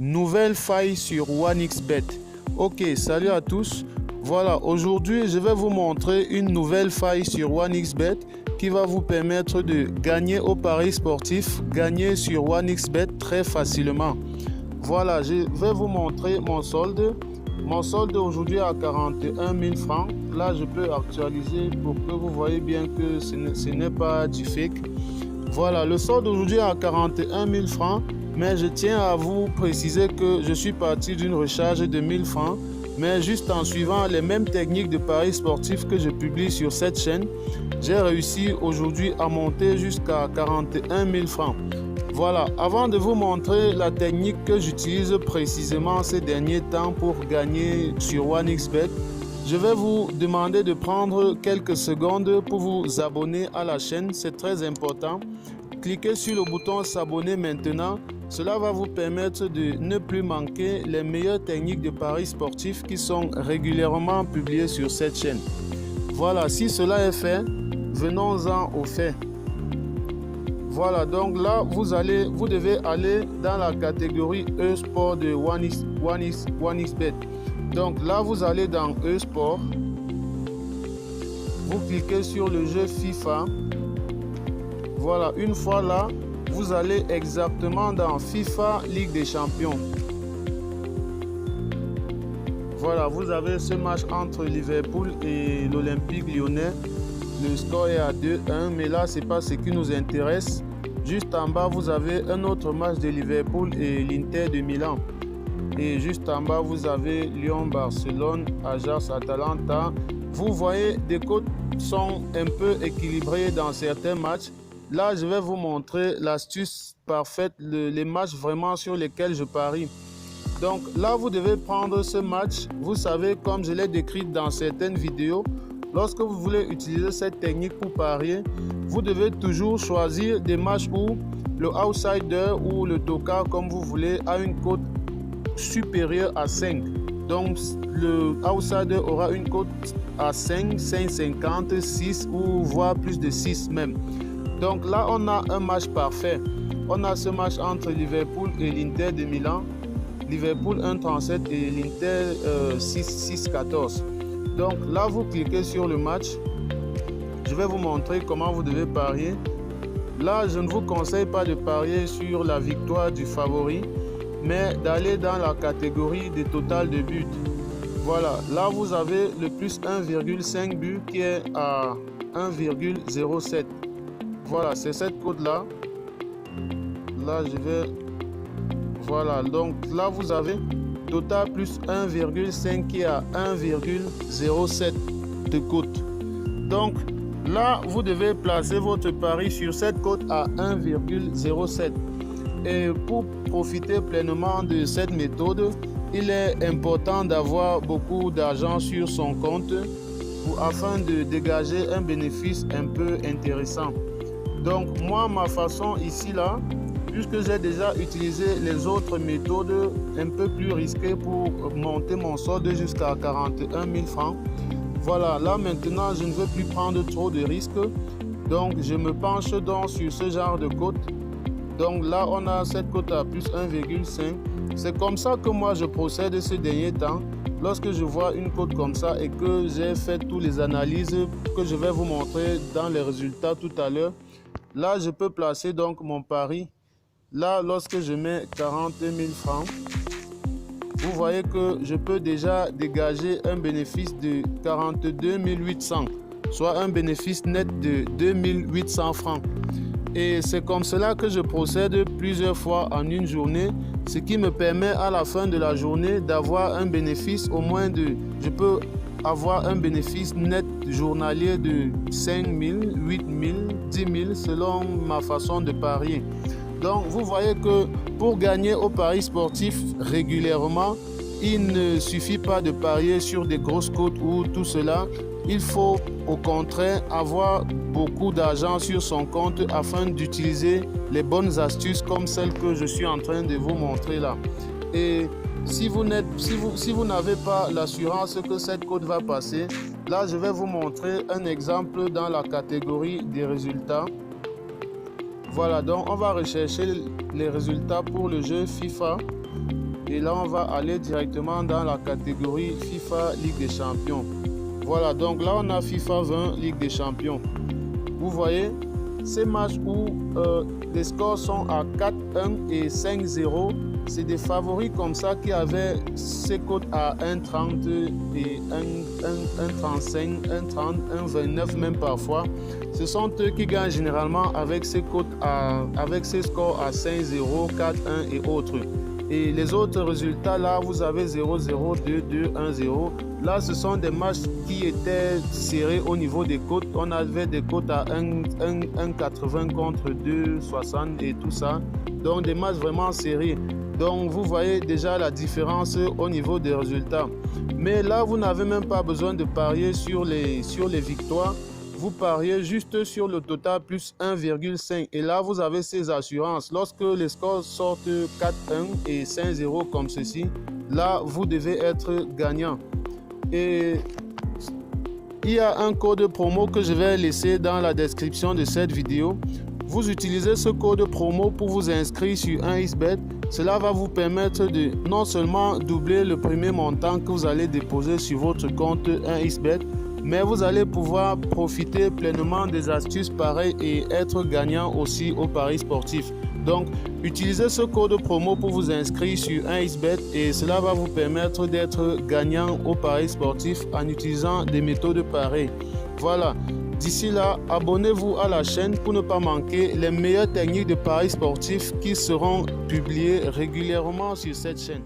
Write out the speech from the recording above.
Nouvelle faille sur 1xBet. Ok, salut à tous. Voilà, aujourd'hui je vais vous montrer une nouvelle faille sur 1xBet qui va vous permettre de gagner au paris sportif, gagner sur 1xBet très facilement. Voilà, je vais vous montrer mon solde. Mon solde aujourd'hui à 41 000 francs. Là, je peux actualiser pour que vous voyez bien que ce n'est pas du fake. Voilà, le solde aujourd'hui à 41 000 francs. Mais je tiens à vous préciser que je suis parti d'une recharge de 1000 francs. Mais juste en suivant les mêmes techniques de paris sportifs que je publie sur cette chaîne, j'ai réussi aujourd'hui à monter jusqu'à 41 000 francs. Voilà, avant de vous montrer la technique que j'utilise précisément ces derniers temps pour gagner sur 1xBet, je vais vous demander de prendre quelques secondes pour vous abonner à la chaîne, c'est très important. Cliquez sur le bouton s'abonner maintenant, cela va vous permettre de ne plus manquer les meilleures techniques de paris sportifs qui sont régulièrement publiées sur cette chaîne. Voilà, si cela est fait, venons-en au fait. Voilà, donc là, vous devez aller dans la catégorie e-sport de 1xBet. Donc là, vous allez dans e-sport. Vous cliquez sur le jeu FIFA. Voilà, une fois là, vous allez exactement dans FIFA Ligue des Champions. Voilà, vous avez ce match entre Liverpool et l'Olympique Lyonnais. Le score est à 2-1, mais là, ce n'est pas ce qui nous intéresse. Juste en bas, vous avez un autre match de Liverpool et l'Inter de Milan. Et juste en bas, vous avez Lyon-Barcelone, Ajax-Atalanta. Vous voyez, des cotes sont un peu équilibrées dans certains matchs. Là, je vais vous montrer l'astuce parfaite, les matchs vraiment sur lesquels je parie. Donc là, vous devez prendre ce match. Vous savez, comme je l'ai décrit dans certaines vidéos, lorsque vous voulez utiliser cette technique pour parier, vous devez toujours choisir des matchs où le outsider ou le toka, comme vous voulez, a une cote supérieure à 5. Donc le outsider aura une cote à 5, 5,50, 6 ou voire plus de 6 même. Donc là, on a un match parfait. On a ce match entre Liverpool et l'Inter de Milan. Liverpool 1,37 et l'Inter 6,14. Donc là, vous cliquez sur le match. Je vais vous montrer comment vous devez parier. Là, je ne vous conseille pas de parier sur la victoire du favori, mais d'aller dans la catégorie des total de buts. Voilà, là vous avez le plus 1,5 but qui est à 1,07. Voilà, c'est cette cote là. Là, je vais... Voilà, donc là vous avez total plus 1,5 qui est à 1,07 de cote. Donc là, vous devez placer votre pari sur cette cote à 1,07. Et pour profiter pleinement de cette méthode, il est important d'avoir beaucoup d'argent sur son compte afin de dégager un bénéfice un peu intéressant. Donc moi, ma façon ici là, puisque j'ai déjà utilisé les autres méthodes un peu plus risquées pour monter mon solde jusqu'à 41 000 francs. Voilà, là maintenant je ne veux plus prendre trop de risques, donc je me penche donc sur ce genre de cote. Donc là on a cette cote à plus 1,5. C'est comme ça que moi je procède ces derniers temps. Lorsque je vois une cote comme ça et que j'ai fait toutes les analyses que je vais vous montrer dans les résultats tout à l'heure, là je peux placer donc mon pari. Là, lorsque je mets 40 000 francs, vous voyez que je peux déjà dégager un bénéfice de 42 800, soit un bénéfice net de 2 800 francs. Et c'est comme cela que je procède plusieurs fois en une journée, ce qui me permet à la fin de la journée d'avoir un bénéfice au moins de... Je peux avoir un bénéfice net journalier de 5 000, 8 000, 10 000 selon ma façon de parier. Donc vous voyez que pour gagner au paris sportif régulièrement, il ne suffit pas de parier sur des grosses cotes ou tout cela. Il faut au contraire avoir beaucoup d'argent sur son compte afin d'utiliser les bonnes astuces comme celles que je suis en train de vous montrer là. Et si vous n'avez pas l'assurance que cette cote va passer, là je vais vous montrer un exemple dans la catégorie des résultats. Voilà, donc on va rechercher les résultats pour le jeu FIFA. Et là, on va aller directement dans la catégorie FIFA Ligue des Champions. Voilà, donc là, on a FIFA 20 Ligue des Champions. Vous voyez, ces matchs où les scores sont à 4-1 et 5-0, c'est des favoris comme ça qui avaient ces cotes à 1,30 et 1,35, 1,30, 1,29 même parfois. Ce sont eux qui gagnent généralement avec ces cotes avec ces scores à 5-0, 4-1 et autres. Et les autres résultats, là, vous avez 0-0, 2-2, 1-0. Là, ce sont des matchs qui étaient serrés au niveau des cotes. On avait des cotes à 1,80 contre 2,60 et tout ça. Donc, des matchs vraiment serrés. Donc, vous voyez déjà la différence au niveau des résultats. Mais là, vous n'avez même pas besoin de parier sur les victoires. Vous pariez juste sur le total plus 1,5 et là vous avez ces assurances. Lorsque les scores sortent 4-1 et 5-0 comme ceci, là vous devez être gagnant. Et il y a un code promo que je vais laisser dans la description de cette vidéo. Vous utilisez ce code promo pour vous inscrire sur 1xBet. Cela va vous permettre de non seulement doubler le premier montant que vous allez déposer sur votre compte 1xBet, mais vous allez pouvoir profiter pleinement des astuces pareilles et être gagnant aussi au paris sportif. Donc, utilisez ce code promo pour vous inscrire sur 1xBet et cela va vous permettre d'être gagnant au paris sportif en utilisant des méthodes pareilles. Voilà. D'ici là, abonnez-vous à la chaîne pour ne pas manquer les meilleures techniques de paris sportifs qui seront publiées régulièrement sur cette chaîne.